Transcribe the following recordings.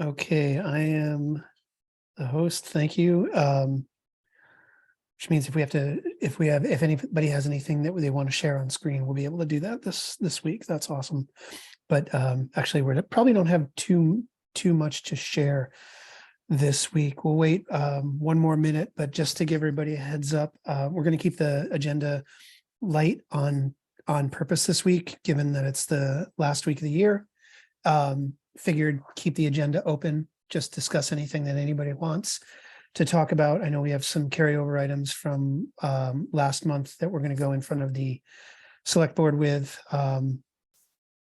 Okay, I am the host. Thank you. Which means if anybody has anything that they want to share on screen, we'll be able to do that this week. That's awesome. But actually, we probably don't have too much to share this week. We'll wait one more minute, but just to give everybody a heads up, we're going to keep the agenda light on purpose this week, given that it's the last week of the year. Figured keep the agenda open, just discuss anything that anybody wants to talk about. I know we have some carryover items from last month that we're going to go in front of the select board with.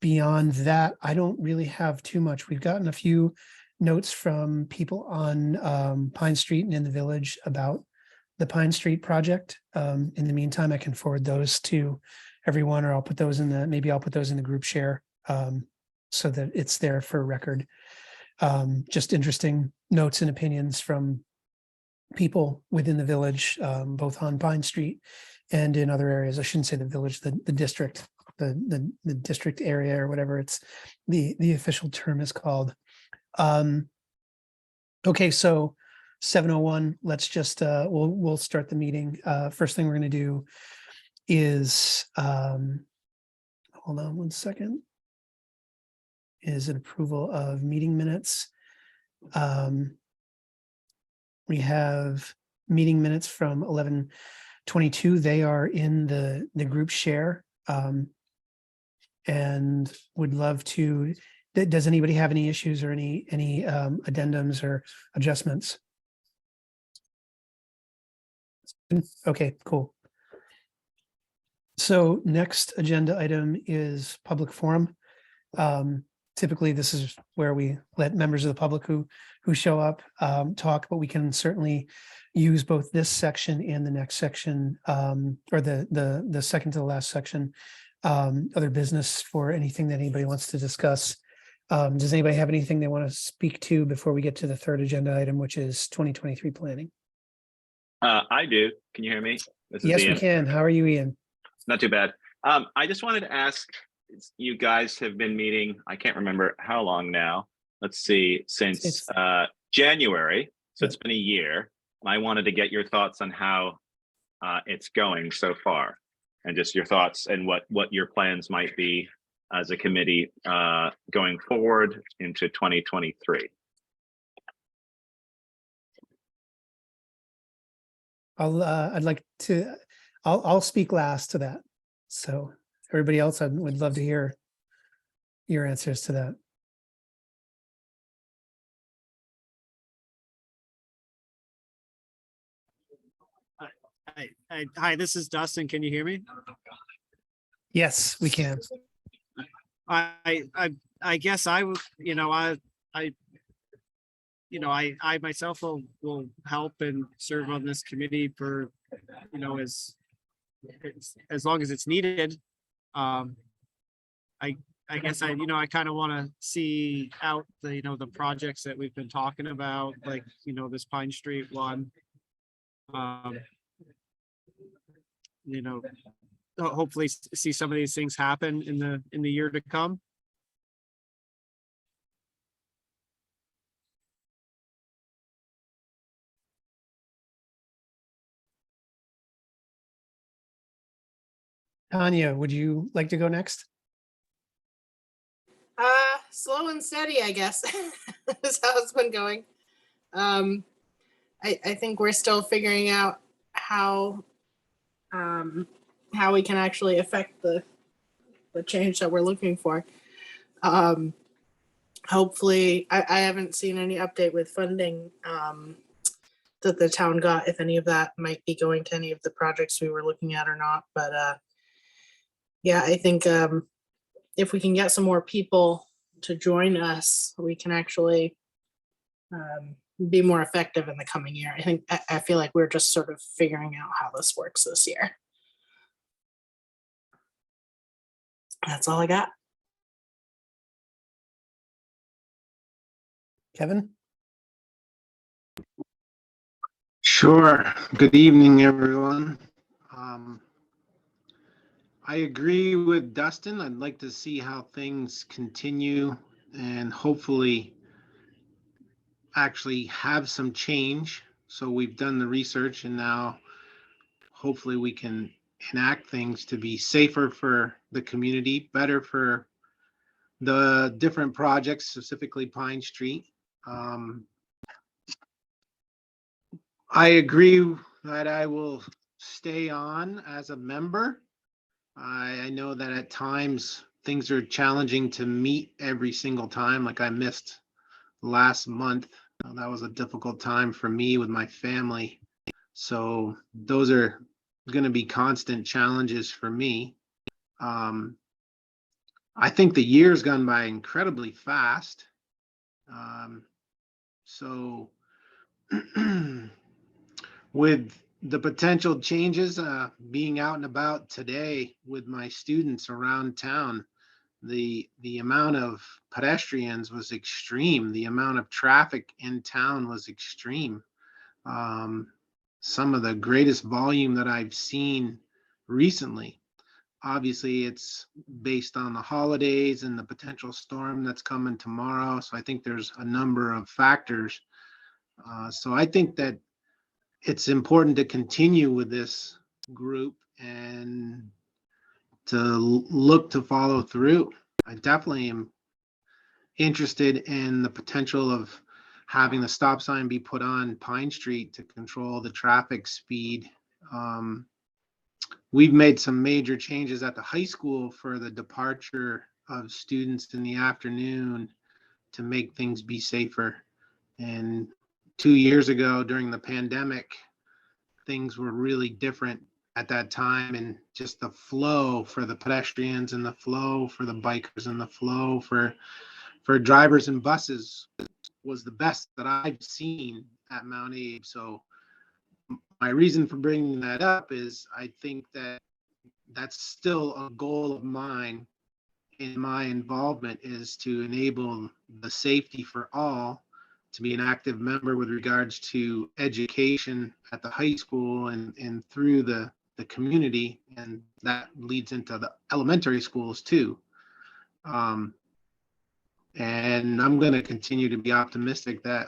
Beyond that, I don't really have too much. We've gotten a few notes from people on Pine Street and in the village about the Pine Street project. In the meantime, I can forward those to everyone, or I'll put those in the group share so that it's there for record. Just interesting notes and opinions from people within the village, both on Pine Street and in other areas. I shouldn't say the village, the district, the district area, or whatever it's the official term is called. Okay, so 7:01. Let's just we'll start the meeting. First thing we're going to do is hold on one second. Is an approval of meeting minutes. We have meeting minutes from 11:22. They are in the group share, and would love to. Does anybody have any issues or any addendums or adjustments? Okay, cool. So next agenda item is public forum. Typically, this is where we let members of the public who show up talk, but we can certainly use both this section and the next section, or the second to the last section, other business, for anything that anybody wants to discuss. Does anybody have anything they want to speak to before we get to the third agenda item, which is 2023 planning? I do. Can you hear me? This is Ian. We can. How are you, Ian? Not too bad. I just wanted to ask, you guys have been meeting, I can't remember how long now. Let's see, since January. So it's been a year. And I wanted to get your thoughts on how it's going so far, and just your thoughts and what your plans might be as a committee going forward into 2023. I'll speak last to that. So everybody else, I would love to hear your answers to that. Hi, this is Dustin. Can you hear me? Yes, we can. I guess I would, I myself will help and serve on this committee for, as long as it's needed. I guess I kind of want to see out the projects that we've been talking about, like, this Pine Street one. Hopefully see some of these things happen in the year to come. Tanya, would you like to go next? Slow and steady, I guess, is how it's been going. I think we're still figuring out how we can actually affect the change that we're looking for. Hopefully, I haven't seen any update with funding that the town got, if any of that might be going to any of the projects we were looking at or not. But yeah, I think if we can get some more people to join us, we can actually be more effective in the coming year. I feel like we're just sort of figuring out how this works this year. That's all I got. Kevin? Sure. Good evening, everyone. I agree with Dustin. I'd like to see how things continue and hopefully actually have some change. So we've done the research and now hopefully we can enact things to be safer for the community, better for the different projects, specifically Pine Street. I agree that I will stay on as a member. I know that at times things are challenging to meet every single time. Like I missed last month. That was a difficult time for me with my family. So those are going to be constant challenges for me. I think the year's gone by incredibly fast. So with the potential changes, being out and about today with my students around town, the amount of pedestrians was extreme. The amount of traffic in town was extreme. Some of the greatest volume that I've seen recently. Obviously, it's based on the holidays and the potential storm that's coming tomorrow. So I think there's a number of factors. So I think that it's important to continue with this group and to look to follow through. I definitely am interested in the potential of having the stop sign be put on Pine Street to control the traffic speed. We've made some major changes at the high school for the departure of students in the afternoon to make things be safer. And 2 years ago during the pandemic, things were really different at that time, and just the flow for the pedestrians and the flow for the bikers and the flow for drivers and buses was the best that I've seen at Mount Abe. So my reason for bringing that up is I think that that's still a goal of mine in my involvement, is to enable the safety for all, to be an active member with regards to education at the high school and through the community, and that leads into the elementary schools too. And I'm going to continue to be optimistic that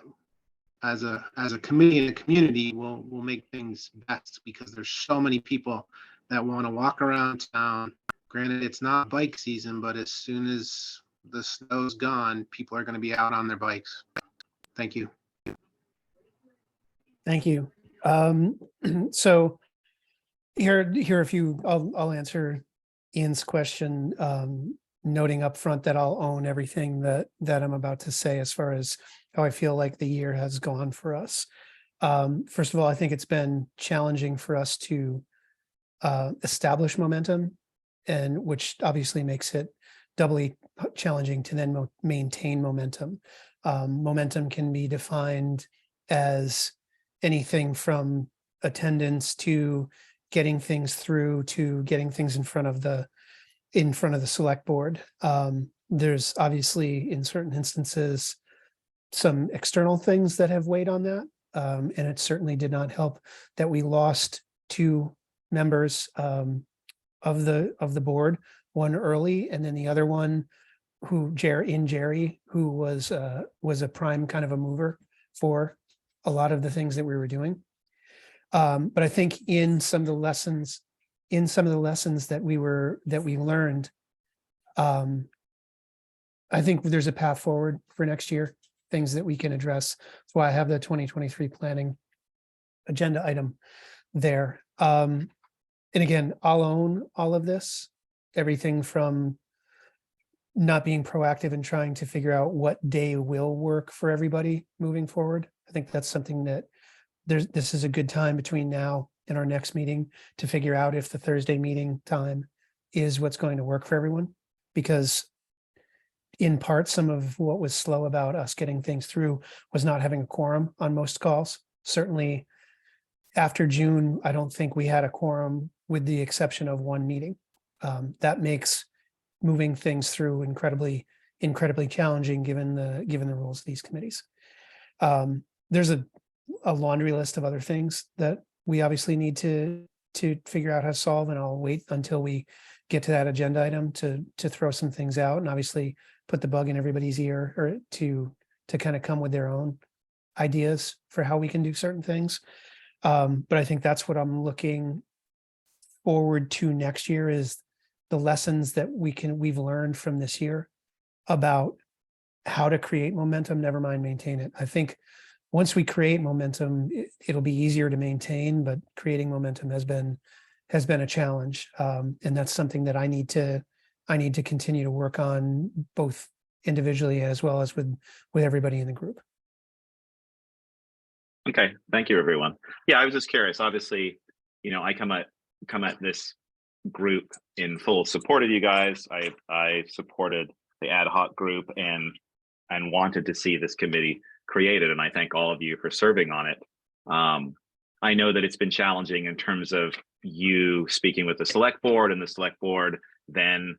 as a committee and a community, we'll make things best, because there's so many people that want to walk around town. Granted, it's not bike season, but as soon as the snow's gone, people are going to be out on their bikes. Thank you. Thank you. So here are a few, I'll answer Ian's question, noting up front that I'll own everything that I'm about to say as far as how I feel like the year has gone for us. First of all, I think it's been challenging for us to establish momentum, and which obviously makes it doubly challenging to then maintain momentum. Momentum can be defined as anything from attendance to getting things through to getting things in front of the select board. There's obviously in certain instances some external things that have weighed on that, and it certainly did not help that we lost 2 members of the board, one early, and then the other one Jerry, who was a prime kind of a mover for a lot of the things that we were doing. But I think in some of the lessons that we learned, I think there's a path forward for next year, things that we can address. That's why I have the 2023 planning agenda item there. And again, I'll own all of this, everything from not being proactive and trying to figure out what day will work for everybody moving forward. I think that's something that this is a good time between now and our next meeting to figure out if the Thursday meeting time is what's going to work for everyone. Because in part, some of what was slow about us getting things through was not having a quorum on most calls. Certainly after June, I don't think we had a quorum with the exception of one meeting. That makes moving things through incredibly challenging given the rules of these committees. There's a laundry list of other things that we obviously need to figure out how to solve, and I'll wait until we get to that agenda item to throw some things out and obviously put the bug in everybody's ear, or to kind of come with their own ideas for how we can do certain things. But I think that's what I'm looking forward to next year, is the lessons that we've learned from this year about how to create momentum, never mind maintain it. I think once we create momentum, it'll be easier to maintain, but creating momentum has been a challenge. And that's something that I need to continue to work on, both individually as well as with everybody in the group. Okay, thank you, everyone. Yeah, I was just curious. Obviously, I come at this group in full support of you guys. I supported the ad hoc group and wanted to see this committee created, and I thank all of you for serving on it. I know that it's been challenging in terms of you speaking with the select board, and the select board then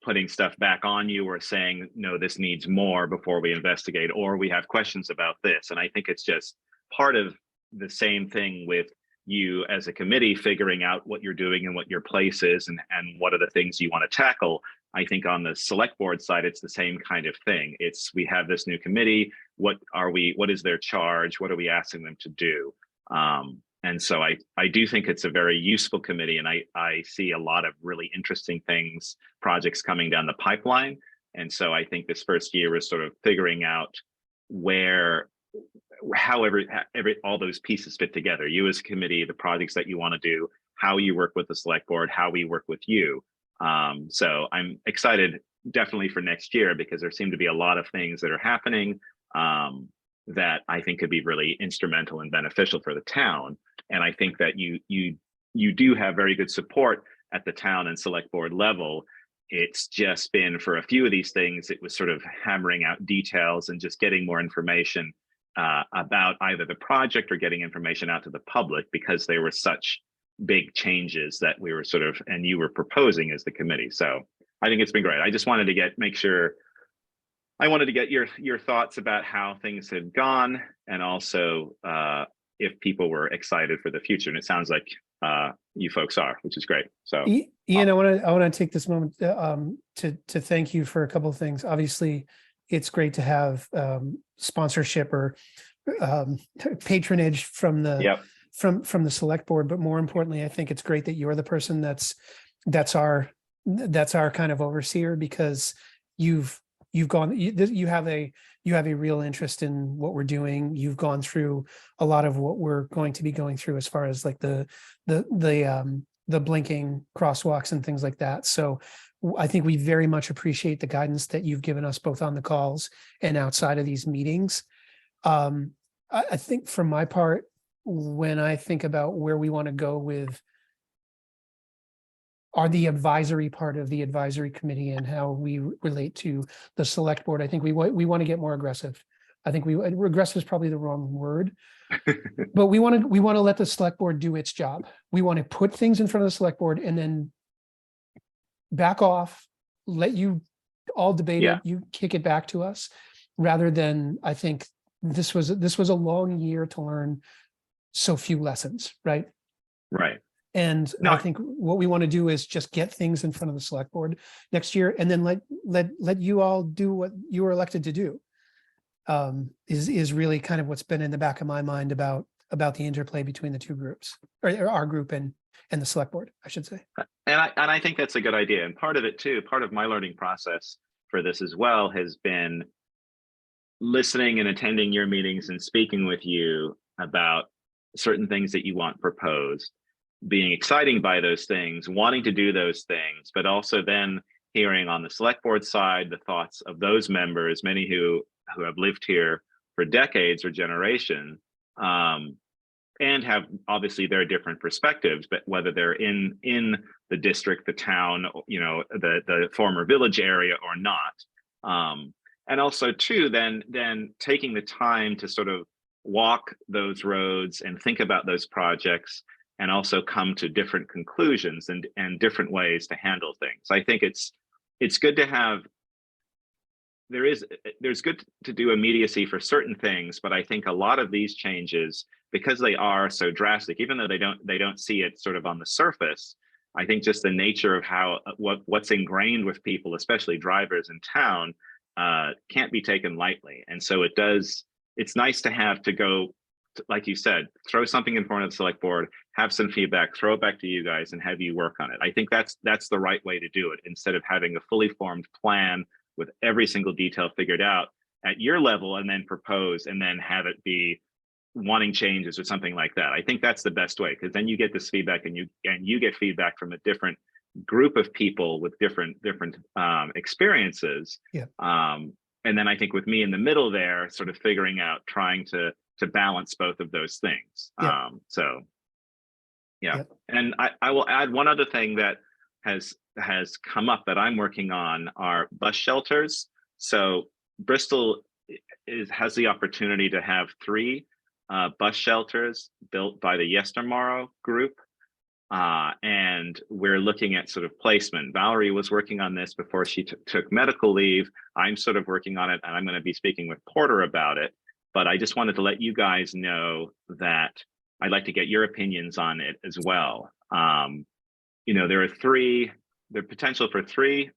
putting stuff back on you or saying, no, this needs more before we investigate, or we have questions about this. And I think it's just part of the same thing with you as a committee, figuring out what you're doing and what your place is, and what are the things you want to tackle. I think on the select board side, it's the same kind of thing. We have this new committee. What is their charge? What are we asking them to do? And so I do think it's a very useful committee, and I see a lot of really interesting projects coming down the pipeline. And so I think this first year is sort of figuring out how all those pieces fit together. You as a committee, the projects that you want to do, how you work with the select board, how we work with you. So I'm excited definitely for next year, because there seem to be a lot of things that are happening that I think could be really instrumental and beneficial for the town. And I think that you do have very good support at the town and select board level. It's just been, for a few of these things, it was sort of hammering out details and just getting more information about either the project or getting information out to the public, because there were such big changes that we were and you were proposing as the committee. So I think it's been great. I just wanted to I wanted to get your thoughts about how things had gone, and also if people were excited for the future. And it sounds like you folks are, which is great. So Ian, I want to take this moment to thank you for a couple of things. Obviously, it's great to have sponsorship or patronage from the from the select board, but more importantly, I think it's great that you're the person that's our kind of overseer, because you have a real interest in what we're doing. You've gone through a lot of what we're going to be going through as far as like the blinking crosswalks and things like that. So I think we very much appreciate the guidance that you've given us, both on the calls and outside of these meetings. I think for my part, when I think about where we want to go with the advisory part of the advisory committee and how we relate to the select board, I think we want to get more aggressive. I think aggressive is probably the wrong word, but we want to let the select board do its job. We want to put things in front of the select board and then back off, let you all debate it, you kick it back to us, rather than, I think this was a long year to learn so few lessons, right? Right. And I think what we want to do is just get things in front of the select board next year, and then let you all do what you were elected to do. Is really kind of what's been in the back of my mind about the interplay between the two groups, or our group and the select board, I should say. And I think that's a good idea. And part of it too, part of my learning process for this as well has been listening and attending your meetings and speaking with you about certain things that you want proposed, being excited by those things, wanting to do those things, but also then hearing on the select board side the thoughts of those members, many who have lived here for decades or generation, and have obviously their different perspectives, but whether they're in the district, the town, the former village area or not. And also too, then taking the time to sort of walk those roads and think about those projects, and also come to different conclusions and different ways to handle things. I think it's good to have, there's good to do immediacy for certain things, but I think a lot of these changes, because they are so drastic, even though they don't see it sort of on the surface, I think just the nature of how what's ingrained with people, especially drivers in town, can't be taken lightly. And so it does it's nice to have to go, like you said, throw something in front of the select board, have some feedback, throw it back to you guys and have you work on it. I think that's the right way to do it, instead of having a fully formed plan with every single detail figured out at your level and then propose and then have it be wanting changes or something like that. I think that's the best way, because then you get this feedback and you get feedback from a different group of people with different experiences. Yeah. And then I think with me in the middle there, sort of figuring out, trying to balance both of those things. Yeah. So yeah. Yeah. And I will add one other thing that has come up that I'm working on are bus shelters. So Bristol has the opportunity to have 3 bus shelters built by the Yestermorrow group. And we're looking at sort of placement. Valerie was working on this before she took medical leave. I'm sort of working on it, and I'm going to be speaking with Porter about it. But I just wanted to let you guys know that I'd like to get your opinions on it as well. You know, there are potential for 3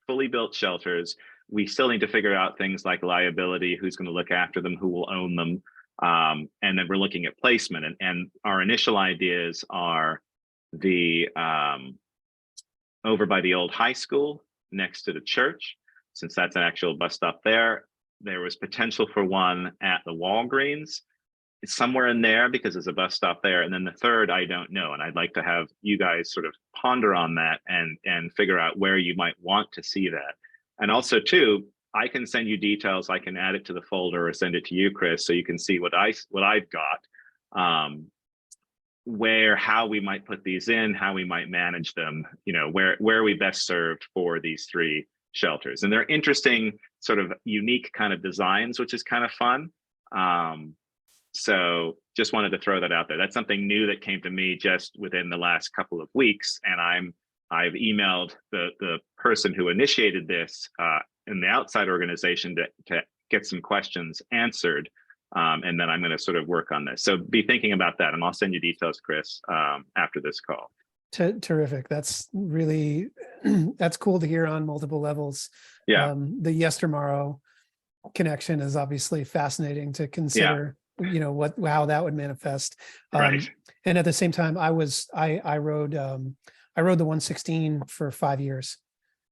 fully built shelters. We still need to figure out things like liability, who's going to look after them, who will own them. And then we're looking at placement, and our initial ideas are the over by the old high school next to the church, since that's an actual bus stop there. There was potential for one at the Walgreens. It's somewhere in there because there's a bus stop there. And then the third, I don't know. And I'd like to have you guys sort of ponder on that and figure out where you might want to see that. And also too, I can send you details. I can add it to the folder or send it to you, Chris, so you can see what I've got. How we might put these in, how we might manage them, you know, where are we best served for these 3 shelters. And they're interesting, sort of unique kind of designs, which is kind of fun. So just wanted to throw that out there. That's something new that came to me just within the last couple of weeks. And I've emailed the person who initiated this in the outside organization to get some questions answered. And then I'm going to sort of work on this. So be thinking about that, and I'll send you details, Chris, after this call. Terrific. That's really, that's cool to hear on multiple levels. Yeah. The Yestermorrow connection is obviously fascinating to consider, you know, how that would manifest. Right. And at the same time, I rode the 116 for 5 years,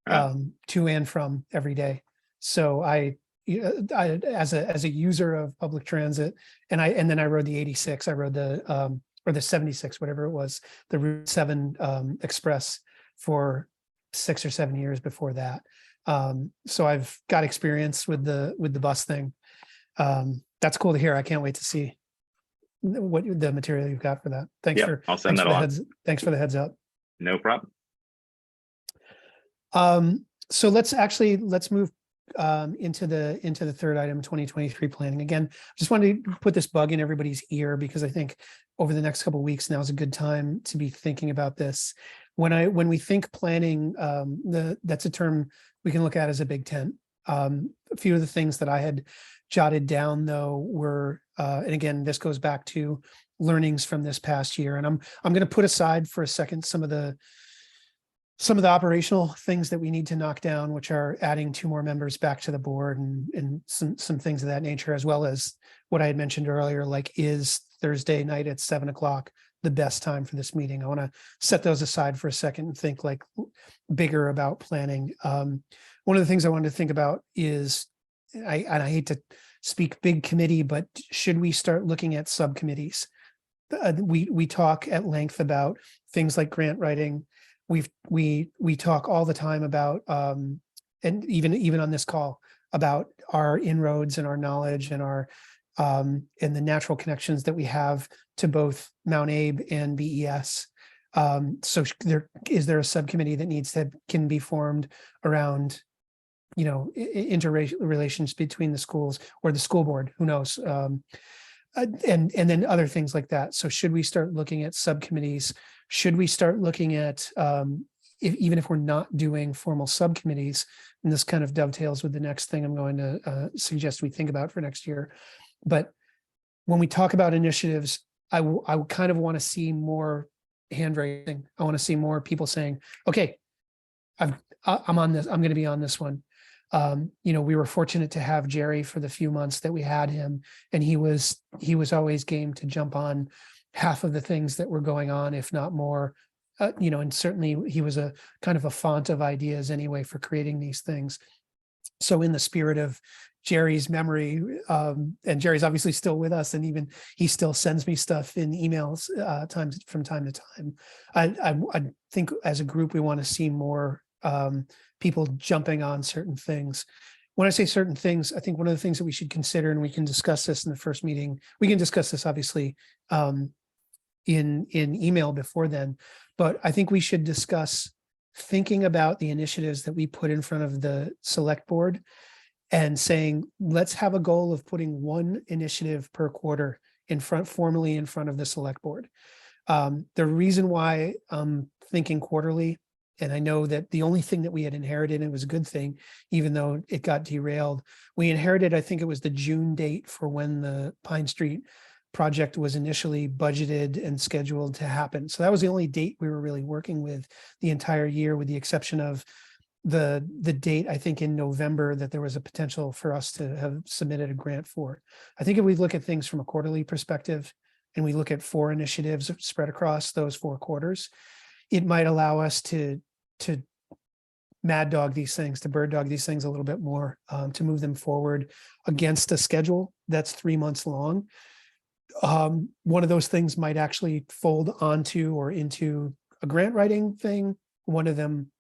to and from every day. So I as a user of public transit, and then I rode the 86. I rode the or the 76, whatever it was, the Route 7 Express for 6 or 7 years before that. So I've got experience with the bus thing. That's cool to hear. I can't wait to see what the material you've got for that. Thanks I'll send that on. Thanks for the heads up. No problem. So let's move into the third item, 2023 planning. Again, just wanted to put this bug in everybody's ear, because I think over the next couple of weeks now is a good time to be thinking about this. When we think planning, that's a term we can look at as a big tent. A few of the things that I had jotted down though were, and again, this goes back to learnings from this past year. And I'm going to put aside for a second some of the operational things that we need to knock down, which are adding 2 more members back to the board and some things of that nature, as well as what I had mentioned earlier, like, is Thursday night at 7:00 the best time for this meeting? I want to set those aside for a second and think like bigger about planning. One of the things I wanted to think about is, I hate to speak big committee, but should we start looking at subcommittees? We talk at length about things like grant writing. We talk all the time about, and even on this call, about our inroads and our knowledge and our and the natural connections that we have to both Mount Abe and BES. So is there a subcommittee that can be formed around, you know, interrelations between the schools or the school board? Who knows? And then other things like that. So should we start looking at subcommittees? Should we start looking at, even if we're not doing formal subcommittees, and this kind of dovetails with the next thing I'm going to suggest we think about for next year. But when we talk about initiatives, I kind of want to see more hand raising. I want to see more people saying, okay, I'm on this. I'm going to be on this one. We were fortunate to have Jerry for the few months that we had him, and he was always game to jump on half of the things that were going on, if not more. And certainly he was a kind of a font of ideas anyway for creating these things. So in the spirit of Jerry's memory, and Jerry's obviously still with us, and even he still sends me stuff in emails from time to time. I think as a group we want to see more people jumping on certain things. When I say certain things, I think one of the things that we should consider, and we can discuss this in the first meeting, we can discuss this obviously in email before then, but I think we should discuss thinking about the initiatives that we put in front of the select board and saying, let's have a goal of putting one initiative per quarter formally in front of the select board. The reason why I'm thinking quarterly, and I know that the only thing that we had inherited, and it was a good thing, even though it got derailed, we inherited, I think it was the June date for when the Pine Street project was initially budgeted and scheduled to happen. So that was the only date we were really working with the entire year, with the exception of the date, I think in November, that there was a potential for us to have submitted a grant for. I think if we look at things from a quarterly perspective and we look at 4 initiatives spread across those 4 quarters, it might allow us to mad dog these things, to bird dog these things a little bit more, to move them forward against a schedule that's 3 months long. One of those things might actually fold onto or into a grant writing thing. One of them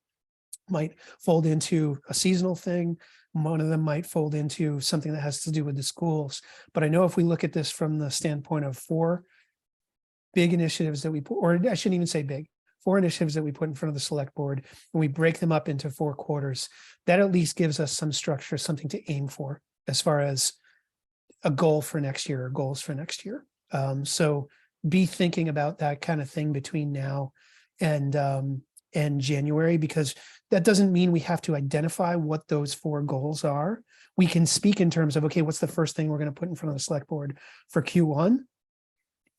might fold into a seasonal thing. One of them might fold into something that has to do with the schools. But I know if we look at this from the standpoint of 4 big initiatives that we put, or I shouldn't even say big, 4 initiatives that we put in front of the select board, and we break them up into 4 quarters, that at least gives us some structure, something to aim for as far as a goal for next year or goals for next year. So be thinking about that kind of thing between now and January, because that doesn't mean we have to identify what those 4 goals are. We can speak in terms of, okay, what's the first thing we're going to put in front of the select board for Q1?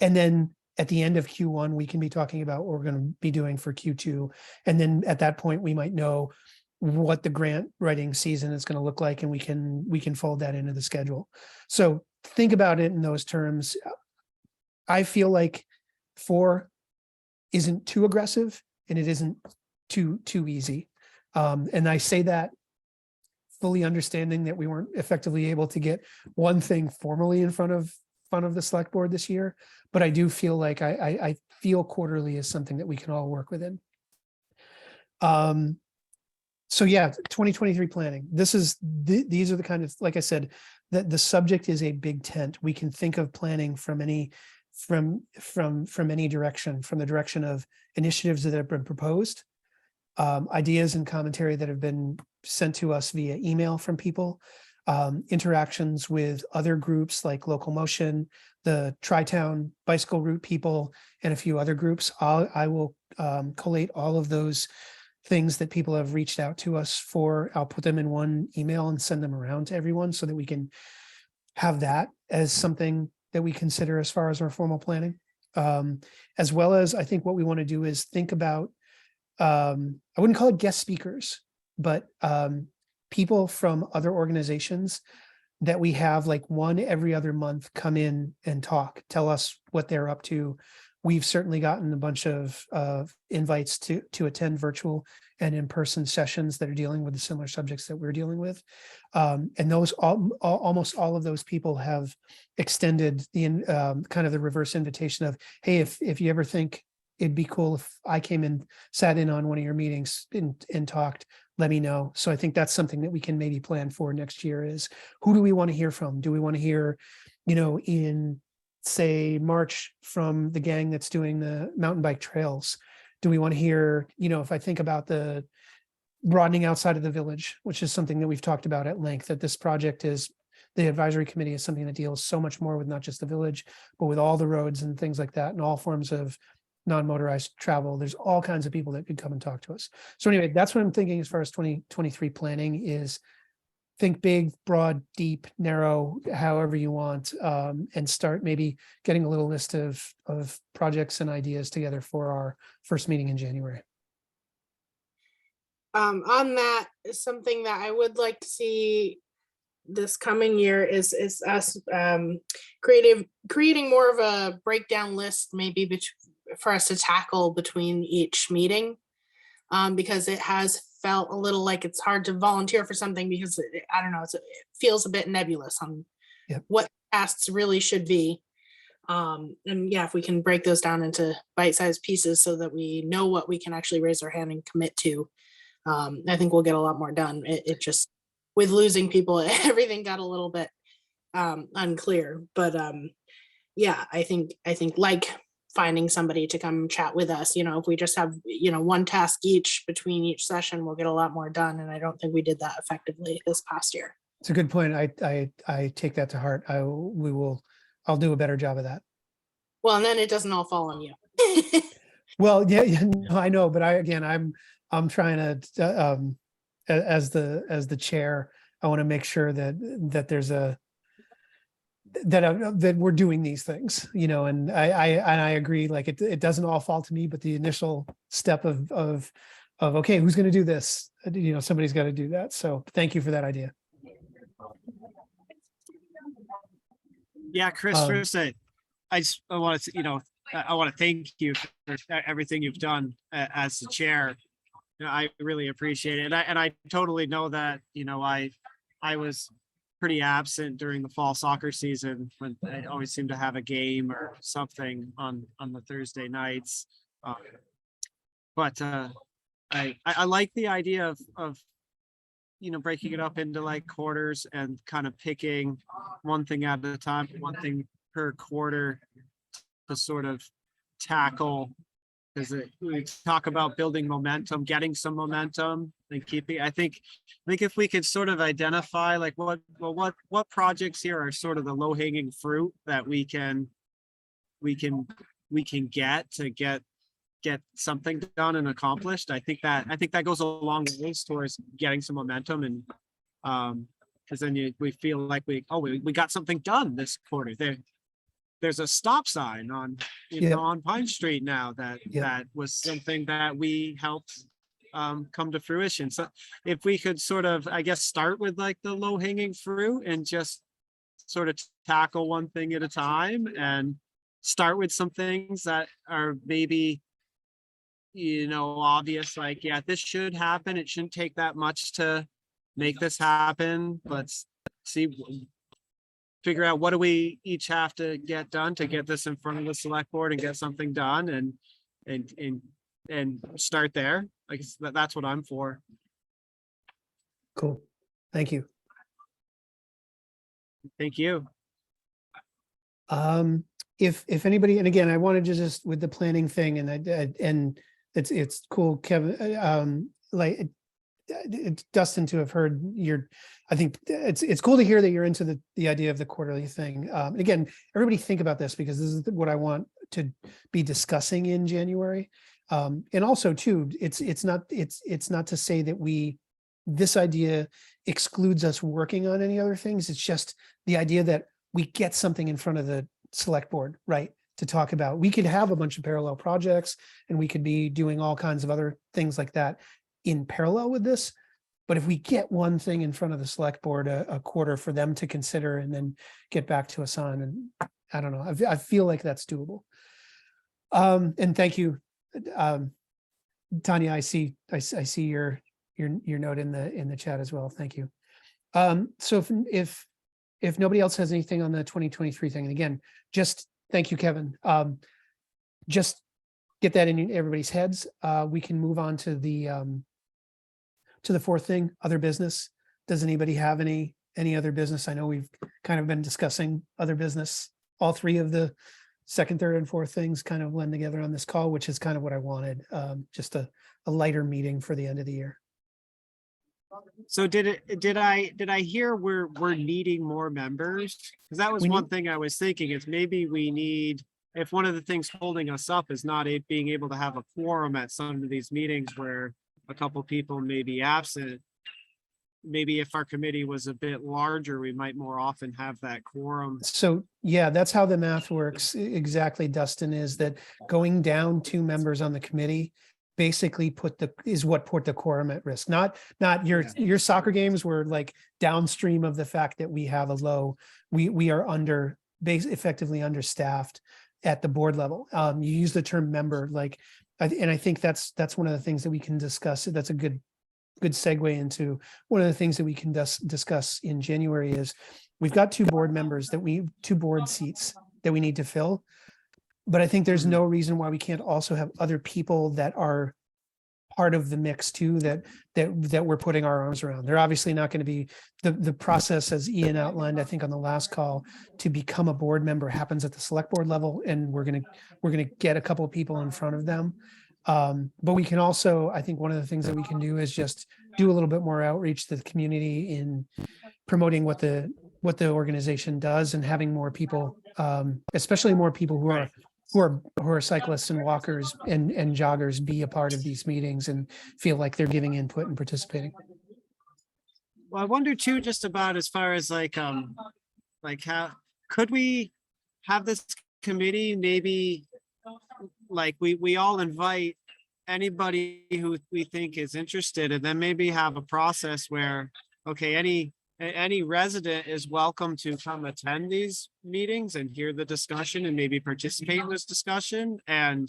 And then at the end of Q1, we can be talking about what we're going to be doing for Q2. And then at that point, we might know what the grant writing season is going to look like, and we can fold that into the schedule. So think about it in those terms. I feel like 4 isn't too aggressive and it isn't too easy. And I say that fully understanding that we weren't effectively able to get one thing formally in front of the select board this year, but I do feel like I feel quarterly is something that we can all work within. So yeah, 2023 planning. These are the kind of, like I said, that the subject is a big tent. We can think of planning from any direction, from the direction of initiatives that have been proposed, ideas and commentary that have been sent to us via email from people, interactions with other groups like Local Motion, the Tri-Town bicycle route people, and a few other groups. I will collate all of those things that people have reached out to us for. I'll put them in one email and send them around to everyone so that we can have that as something that we consider as far as our formal planning. As well as I think what we want to do is think about, I wouldn't call it guest speakers, but people from other organizations that we have, like one every other month, come in and tell us what they're up to. We've certainly gotten a bunch of invites to attend virtual and in-person sessions that are dealing with the similar subjects that we're dealing with. And those almost all of those people have extended the kind of the reverse invitation of, hey, if you ever think it'd be cool if I came and sat in on one of your meetings and talked, let me know. So I think that's something that we can maybe plan for next year is, who do we want to hear from? Do we want to hear, in say March, from the gang that's doing the mountain bike trails? Do we want to hear, if I think about the broadening outside of the village, which is something that we've talked about at length, that this project is, the advisory committee is something that deals so much more with not just the village, but with all the roads and things like that, and all forms of non-motorized travel. There's all kinds of people that could come and talk to us. So anyway, that's what I'm thinking as far as 2023 planning is. Think big, broad, deep, narrow, however you want, and start maybe getting a little list of projects and ideas together for our first meeting in January. On that, something that I would like to see this coming year is us creating more of a breakdown list, maybe for us to tackle between each meeting. Because it has felt a little like it's hard to volunteer for something because I don't know, it feels a bit nebulous on Yep. what tasks really should be. And yeah, if we can break those down into bite-sized pieces so that we know what we can actually raise our hand and commit to, I think we'll get a lot more done. It just, with losing people, everything got a little bit unclear. But yeah, I think like finding somebody to come chat with us, if we just have, one task each between each session, we'll get a lot more done. And I don't think we did that effectively this past year. It's a good point. I take that to heart. I'll do a better job of that. Well, and then it doesn't all fall on you. Well, yeah, no, I know, but I'm trying to, as the chair, I want to make sure that there's that we're doing these things, and I agree. Like it doesn't all fall to me, but the initial step of okay, who's going to do this? Somebody's got to do that. So thank you for that idea. Yeah, Chris, first, I want to, I want to thank you for everything you've done as the chair. I really appreciate it. And I totally know that, I was pretty absent during the fall soccer season when I always seem to have a game or something on the Thursday nights. But I like the idea of breaking it up into like quarters and kind of picking one thing at a time, one thing per quarter to sort of tackle. Because we talk about building momentum, getting some momentum, and keeping. I think if we could sort of identify like what projects here are sort of the low hanging fruit that we can get something done and accomplished. I think that goes a long ways towards getting some momentum, and because then we feel like we got something done this quarter. There's a stop sign on on Pine Street now that was something that we helped come to fruition. So if we could sort of, I guess, start with like the low hanging fruit and just sort of tackle one thing at a time, and start with some things that are maybe obvious, like, yeah, this should happen. It shouldn't take that much to make this happen. Let's figure out what do we each have to get done to get this in front of the select board and get something done, and start there. Like that's what I'm for. Cool. Thank you. Thank you. If anybody, and again, I wanted to just with the planning thing, and it's cool, Kevin, Dustin, to have heard I think it's cool to hear that you're into the idea of the quarterly thing. Again, everybody think about this, because this is what I want to be discussing in January. And also too, it's not to say that this idea excludes us working on any other things. It's just the idea that we get something in front of the select board, right, to talk about. We could have a bunch of parallel projects, and we could be doing all kinds of other things like that in parallel with this. But if we get one thing in front of the select board a quarter for them to consider and then get back to us on, and I don't know, I feel like that's doable. And thank you, Tanya. I see your note in the chat as well. Thank you. So if nobody else has anything on the 2023 thing, and again, just thank you, Kevin. Just get that in everybody's heads. We can move on to the fourth thing, other business. Does anybody have any other business? I know we've kind of been discussing other business. All three of the second, third, and fourth things kind of blend together on this call, which is kind of what I wanted. Just a lighter meeting for the end of the year. So did I hear we're needing more members? Because that was one thing I was thinking, is maybe we need, if one of the things holding us up is not being able to have a quorum at some of these meetings where a couple people may be absent, maybe if our committee was a bit larger, we might more often have that quorum. So yeah, that's how the math works. Exactly, Dustin, is that going down 2 members on the committee basically is what put the quorum at risk. Not your soccer games were like downstream of the fact that we have a low, we are effectively understaffed at the board level. You use the term member, like, and I think that's one of the things that we can discuss. That's a good segue into one of the things that we can discuss in January is we've got two board seats that we need to fill. But I think there's no reason why we can't also have other people that are part of the mix too, that we're putting our arms around. They're obviously not going to be the process, as Ian outlined, I think on the last call, to become a board member happens at the select board level, and we're going to get a couple of people in front of them. But we can also, I think one of the things that we can do is just do a little bit more outreach to the community in promoting what the organization does, and having more people, especially more people who are cyclists and walkers and joggers, be a part of these meetings and feel like they're giving input and participating. Well, I wonder too, just about as far as like how could we have this committee, maybe like we all invite anybody who we think is interested, and then maybe have a process where, okay, any resident is welcome to come attend these meetings and hear the discussion and maybe participate in this discussion. And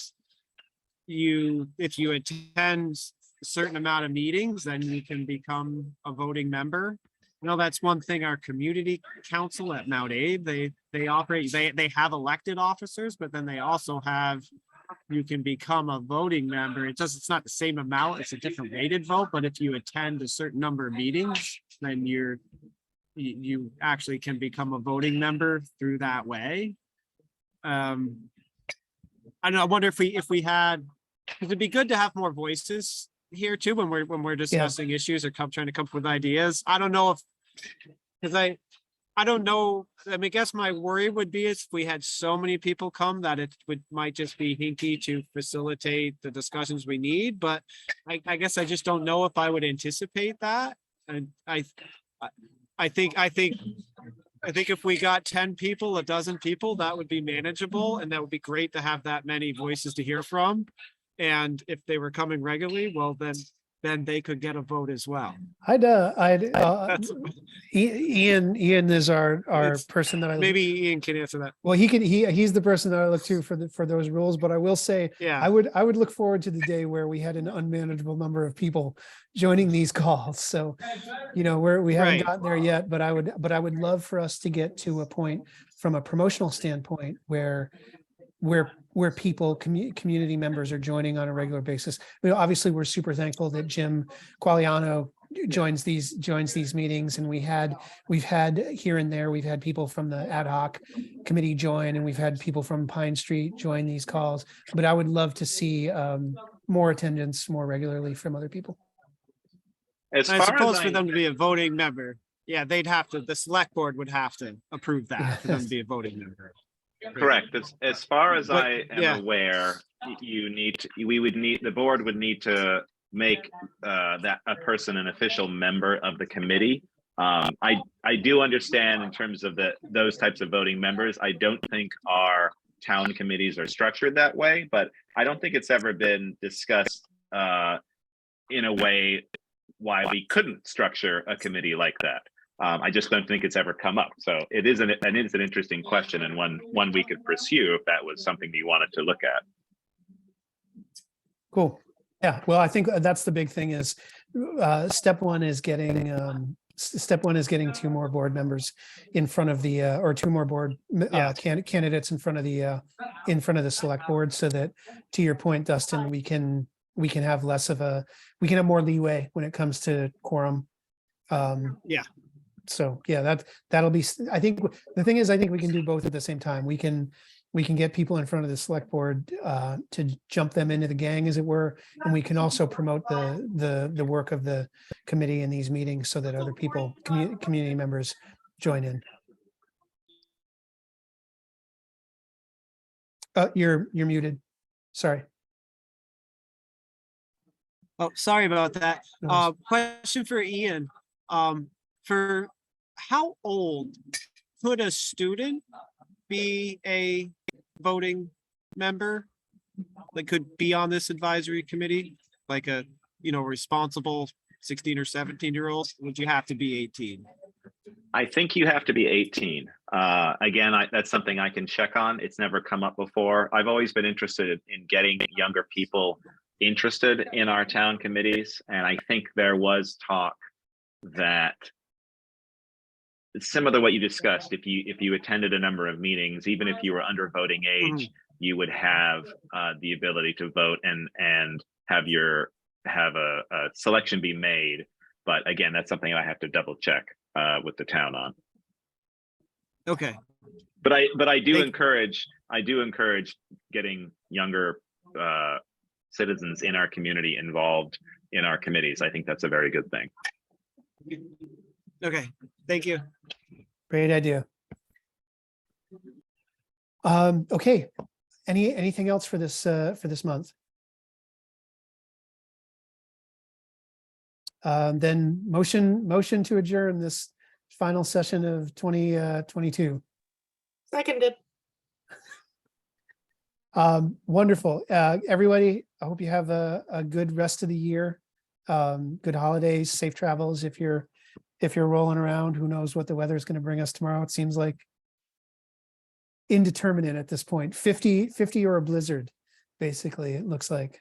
if you attend a certain amount of meetings, then you can become a voting member. You know, that's one thing our community council at Mount Abe, they operate, they have elected officers, but then they also have, you can become a voting member. It's not the same amount, it's a different weighted vote, but if you attend a certain number of meetings, then you actually can become a voting member through that way. I don't know, I wonder if we had, because it'd be good to have more voices here too when we're discussing issues or trying to come up with ideas. I don't know because I don't know. I mean, I guess my worry would be if we had so many people come that it might just be hinky to facilitate the discussions we need. But I guess I just don't know if I would anticipate that. And I think if we got 10 people, a dozen people, that would be manageable, and that would be great to have that many voices to hear from. And if they were coming regularly, well, then they could get a vote as well. Ian is our person that maybe Ian can answer that. Well, he's the person that I look to for those rules. But I will say, yeah, I would look forward to the day where we had an unmanageable number of people joining these calls. So, you know, we haven't gotten there yet, but I would love for us to get to a point from a promotional standpoint where people, community members are joining on a regular basis. I mean, obviously, we're super thankful that Jim Qualiano joins these meetings, and we've had here and there, we've had people from the ad hoc committee join, and we've had people from Pine Street join these calls. But I would love to see more attendance more regularly from other people. I suppose for them to be a voting member, yeah, the select board would have to approve that for them to be a voting member. Correct. As far as I am aware, the board would need to make that a person an official member of the committee. I do understand in terms of those types of voting members. I don't think our town committees are structured that way, but I don't think it's ever been discussed in a way why we couldn't structure a committee like that. I just don't think it's ever come up. So it is an interesting question, and one we could pursue if that was something you wanted to look at. Cool. Yeah. Well, I think that's the big thing is step one is getting two more board members in front of the or two more board candidates in front of the select board, so that, to your point, Dustin, we can have we can have more leeway when it comes to quorum. So yeah, that'll be, I think the thing is, I think we can do both at the same time. We can get people in front of the select board to jump them into the gang, as it were. And we can also promote the work of the committee in these meetings so that other people, community members, join in. You're muted. Sorry. Oh, sorry about that. Question for Ian. For how old could a student be a voting member that could be on this advisory committee? like a, responsible 16 or 17-year-old? Would you have to be 18? I think you have to be 18. Again, that's something I can check on. It's never come up before. I've always been interested in getting younger people interested in our town committees. And I think there was talk that similar to what you discussed, if you attended a number of meetings, even if you were under voting age, you would have the ability to vote and have a selection be made. But again, that's something I have to double check with the town on. Okay. But I do encourage getting younger citizens in our community involved in our committees. I think that's a very good thing. Okay. Thank you. Great idea. Okay. Anything else for this month? Then motion to adjourn this final session of 2022. Seconded. Wonderful. Everybody, I hope you have a good rest of the year. Good holidays, safe travels. If you're rolling around, who knows what the weather is going to bring us tomorrow. It seems like indeterminate at this point, 50 or a blizzard, basically, it looks like.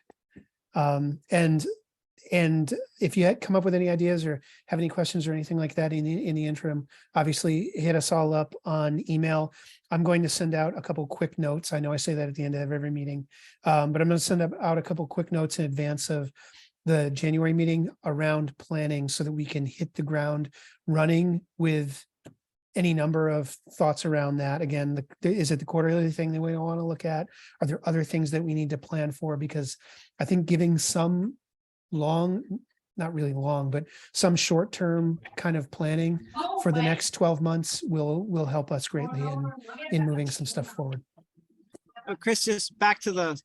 And if you come up with any ideas or have any questions or anything like that in the interim, obviously hit us all up on email. I'm going to send out a couple quick notes. I know I say that at the end of every meeting, but I'm going to send out a couple quick notes in advance of the January meeting around planning so that we can hit the ground running with any number of thoughts around that. Again, is it the quarterly thing that we want to look at? Are there other things that we need to plan for? Because I think giving some not really long, but some short-term kind of planning for the next 12 months will help us greatly in moving some stuff forward. Chris, just back to the,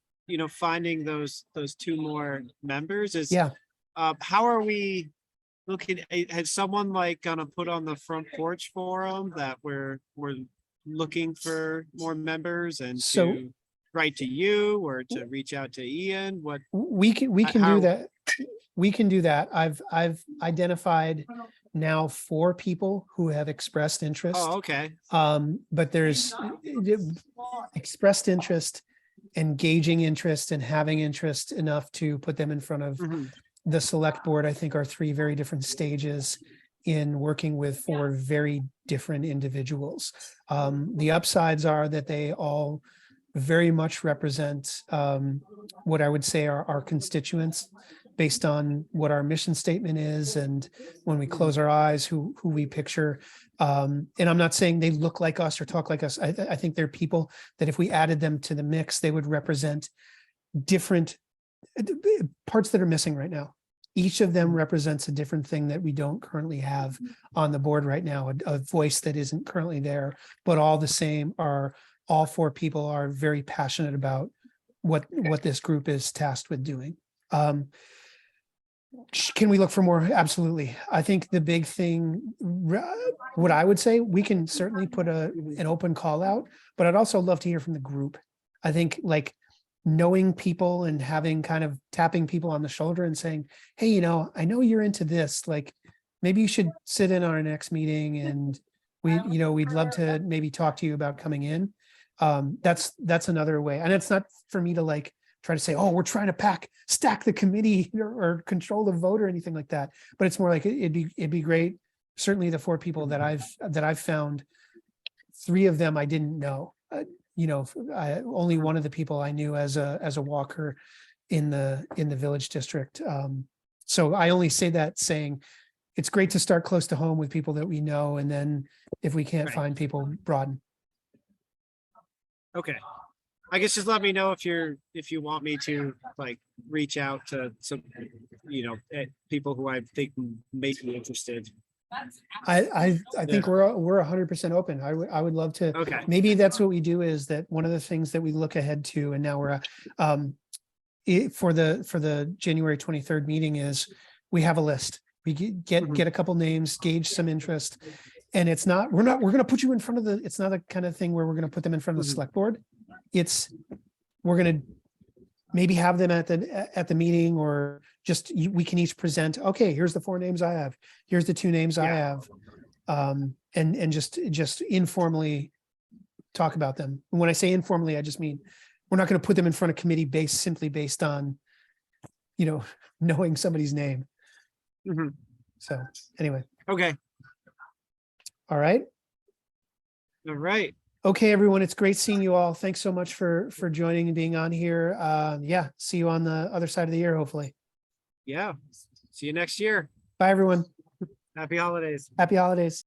finding those two more members is, Yeah. How are we looking? Has someone gonna put on the front porch forum that we're looking for more members and to write to you or to reach out to Ian? What we can do that. We can do that. I've identified now 4 people who have expressed interest. Oh, okay. But there's expressed interest, engaging interest, and having interest enough to put them in front of the select board. I think are 3 very different stages in working with 4 very different individuals. The upsides are that they all very much represent what I would say are our constituents, based on what our mission statement is, and when we close our eyes, who we picture. And I'm not saying they look like us or talk like us. I think they're people that if we added them to the mix, they would represent different parts that are missing right now. Each of them represents a different thing that we don't currently have on the board right now, a voice that isn't currently there, but all the same all 4 people are very passionate about what this group is tasked with doing. Can we look for more? Absolutely. I think the big thing, what I would say, we can certainly put an open call out, but I'd also love to hear from the group. I think knowing people and having kind of tapping people on the shoulder and saying, hey, I know you're into this, maybe you should sit in on our next meeting and we'd love to maybe talk to you about coming in. That's another way. And it's not for me to try to say, oh, we're trying to stack the committee or control the vote or anything like that. But it's more like it'd be great. Certainly the 4 people that I've found, 3 of them I didn't know. Only one of the people I knew as a walker in the village district. So I only say that saying it's great to start close to home with people that we know, and then if we can't find people, broaden. Okay. I guess just let me know if you want me to reach out to some, people who I think may be interested. I think we're 100% open. I would love to. Okay. Maybe that's what we do, is that one of the things that we look ahead to, and now we're for the January 23rd meeting, is we have a list. We get a couple names, gauge some interest, and we're going to put you in front of it's not a kind of thing where we're going to put them in front of the select board. We're going to maybe have them at the meeting, or just we can each present, okay, here's the 4 names I have, here's the 2 names I Yeah. have. And just informally talk about them. And when I say informally, I just mean, we're not going to put them in front of committee simply based on, knowing somebody's name. Mhm. So anyway, Okay, all right. all right. Okay, everyone, it's great seeing you all. Thanks so much for joining and being on here. Yeah, see you on the other side of the year, hopefully. Yeah. See you next year. Bye, everyone. Happy holidays. Happy holidays.